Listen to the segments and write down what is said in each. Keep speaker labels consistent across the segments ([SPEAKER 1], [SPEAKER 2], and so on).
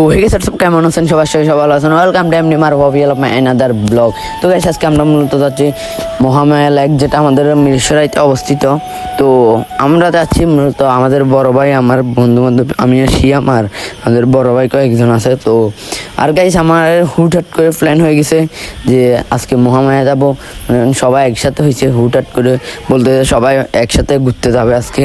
[SPEAKER 1] হয়ে গেছে সব কেমন আছেন সবার সাথে সবাই ভালো আছেন ওয়েলকাম টু এমনি মার অফিসিয়াল মাই অ্যানাদার ব্লগ। তো গাইস আজকে আমরা মূলত যাচ্ছি মহামায়া লেক, যেটা আমাদের মিরসরাইতে অবস্থিত। তো আমরা যাচ্ছি মূলত আমাদের বড় ভাই, আমার বন্ধু বান্ধব, আমি শিয়াম আর আমাদের বড় ভাই কয়েকজন আছে। তো আর গাইস আমার হুটহাট করে প্ল্যান হয়ে গেছে যে আজকে মহামায়া যাব, সবাই একসাথে হয়েছে। হুটহাট করে বলতে সবাই একসাথে ঘুরতে যাবে আজকে।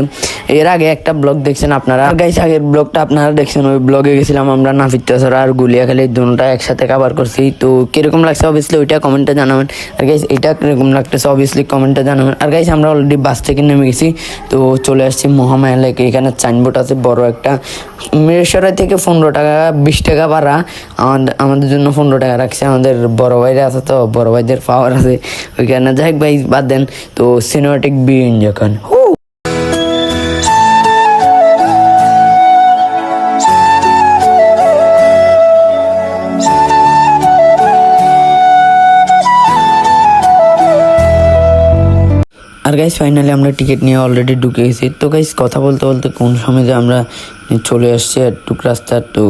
[SPEAKER 1] এর আগে একটা ব্লগ দেখছেন আপনারা, গাইস আগের ব্লগটা আপনারা দেখছেন, ওই ব্লগে গেছিলাম আমরা নাফিত্তাছড়া আর গুলিয়াখালী দুটোটা একসাথে কভার করছি। তো কিরকম লাগছে অবভিয়াসলি ওইটা কমেন্টে জানাবেন। আর গাইস এটা কিরকম লাগতেছে অবভিয়াসলি কমেন্টে জানাবেন। আর গাইস আমরা অলরেডি বাস থেকে নেমে গেছি, তো চলে আসছি মহামায়া লেকে। এখানে সাইনবোর্ড আছে বড় একটা, মিরসরাই থেকে 15 টাকা 20 টাকা ভাড়া, আমাদের জন্য 15 টাকা রাখছে। আমাদের বড় ভাইরা আছে, তো বড় ভাইদের পাওয়ার আছে ওইখানে। যাই হোক ভাই বাদ দেন, তো সিনেমাটিক ভিউ এনজয় করেন। আর গাইস ফাইনালি আমরা টিকিট নিয়ে অলরেডি ঢুকে গেছি। তো গাইস কথা বলতে বলতে কোন সময় যে আমরা চলে আসছি একটুক রাস্তা। তো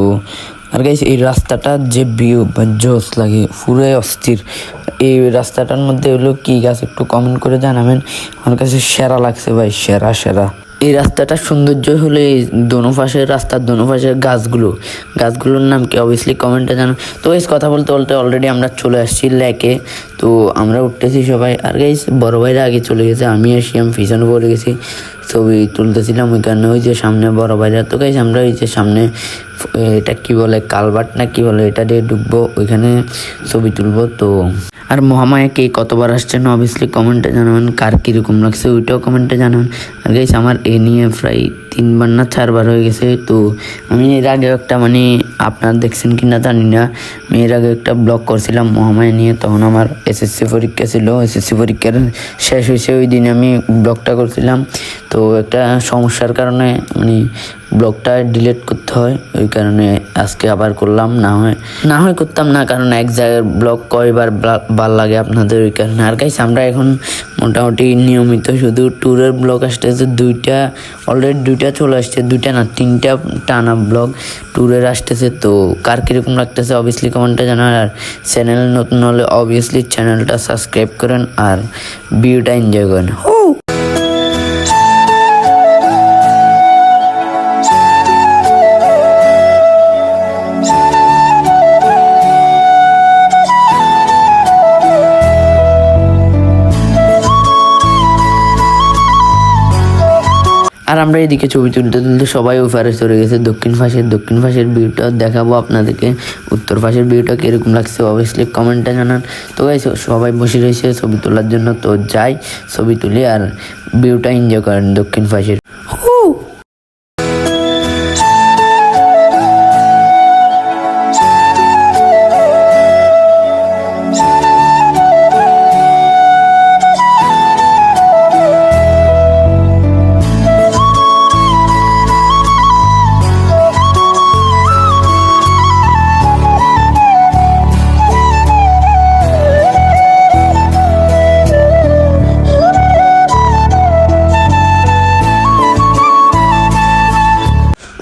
[SPEAKER 1] আর গাইস এই রাস্তাটার যে ভিউ বা জোস লাগে, পুরো অস্থির। এই রাস্তাটার মধ্যে হলো কি গাছ একটু কমেন্ট করে জানাবেন, আমার কাছে সেরা লাগছে ভাই, সেরা সেরা। এই রাস্তাটার সৌন্দর্য হলো এই দোনো পাশের রাস্তার দোনো পাশের গাছগুলোর নাম কি অবভিয়াসলি কমেন্টে জানো। তো গাইস কথা বলতে বলতে অলরেডি আমরা চলে আসছি লেকে। তো আমরা উঠতেছি সবাই। আর গাইস বড় ভাইরা আগে চলে গেছে, আমি আর শিয়াম পিছনে পড়ে গেছি, ছবি তুলতেছিলাম ওইখানে। ওই যে সামনে বড় ভাইরা। তো গাইস আমরা ওই যে সামনে এটা কি বলে কালভার্ট না কি বলে, এটা দিয়ে ঢুকবো, ওইখানে ছবি তুলবো। তো আর মহামায়া কে কতবার আসছেন অবভিয়াসলি কমেন্টে জানাবেন, কার কীরকম লাগছে ওইটাও কমেন্টে জানাবেন। আর গাইস আমার এ নিয়ে প্রায় 3বার না 4বার হয়ে গেছে। তো আমি এর আগে একটা আপনারা দেখছেন কি না জানি না, আমি এর আগে একটা ব্লগ করছিলাম মহামায়া নিয়ে। তখন আমার এসএসসি পরীক্ষা ছিল, এসএসসি পরীক্ষার শেষ হয়েছে ওই দিন আমি ব্লগটা করছিলাম। তো একটা সমস্যার কারণে ব্লগটা ডিলিট করতে হয়, ওই কারণে আজকে আবার করলাম। না হয় করতাম না, কারণ এক জায়গায় ব্লগ কয়বার ভাল লাগে আপনাদের, ওই কারণে। আর গাইস আমরা এখন মোটামুটি নিয়মিত শুধু ট্যুরের ব্লগ আসতেছে, অলরেডি দুইটা চলে আসছে, 2টা না 3টা টানা ব্লগ ট্যুরের আসতেছে। তো কার কীরকম লাগতেছে অবভিয়াসলি কমেন্টে জানান। আর চ্যানেল নতুন হলে অবভিয়াসলি চ্যানেলটা সাবস্ক্রাইব করেন আর ভিডিওটা এনজয় করেন। আর আমরা এদিকে ছবি তুলতে তুলতে সবাই ওপারে চলে গেছে দক্ষিণ পাশের ভিউটা দেখাবো আপনাদেরকে। উত্তর পাশের ভিউটা কীরকম লাগছে অবভিয়াসলি কমেন্টে জানান। তো গাইস সবাই বসে রয়েছে ছবি তোলার জন্য, তো যাই ছবি তুলি আর ভিউটা এনজয় করেন দক্ষিণ পাশের।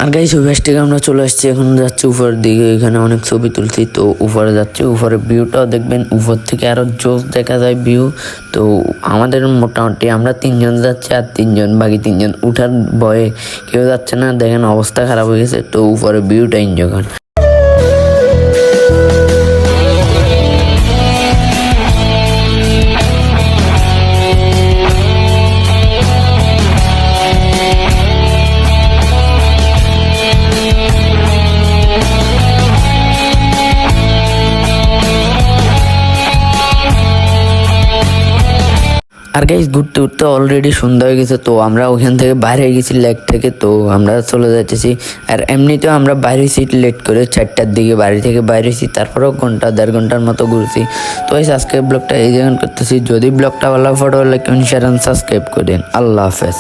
[SPEAKER 1] আর গাইস ওই ভ্যাস থেকে আমরা চলে আসছি, এখন যাচ্ছি উপরের দিকে। এখানে অনেক ছবি তুলছি, তো উপরে যাচ্ছি। উপরে ভিউটাও দেখবেন, উপর থেকে আরো জোস দেখা যায় ভিউ। তো আমাদের মোটামুটি আমরা 3জন যাচ্ছি, আর বাকি 3জন উঠার ভয়ে কেউ যাচ্ছে না, দেখেন অবস্থা খারাপ হয়ে গেছে। তো উপরে ভিউটা এনজয় করেন। আর গাইস ঘুরতে ঘুরতে অলরেডি সন্ধ্যা হয়ে গেছে। তো আমরা ওখান থেকে বাইরে হয়ে গেছি লেক থেকে, তো আমরা চলে যাচ্ছি। আর এমনিতেও আমরা বাইরে হয়েছি লেট করে, 4টার দিকে বাড়ি থেকে বাইরে হয়েছি, তারপরেও 1-1.5 ঘন্টার মতো ঘুরছি। তো গাইস আজকে ব্লগটা এই জায়গায় করতেছি। যদি ব্লগটা ভালো ফটো লাইক শেয়ার সাবস্ক্রাইব করেন। আল্লাহ হাফেজ।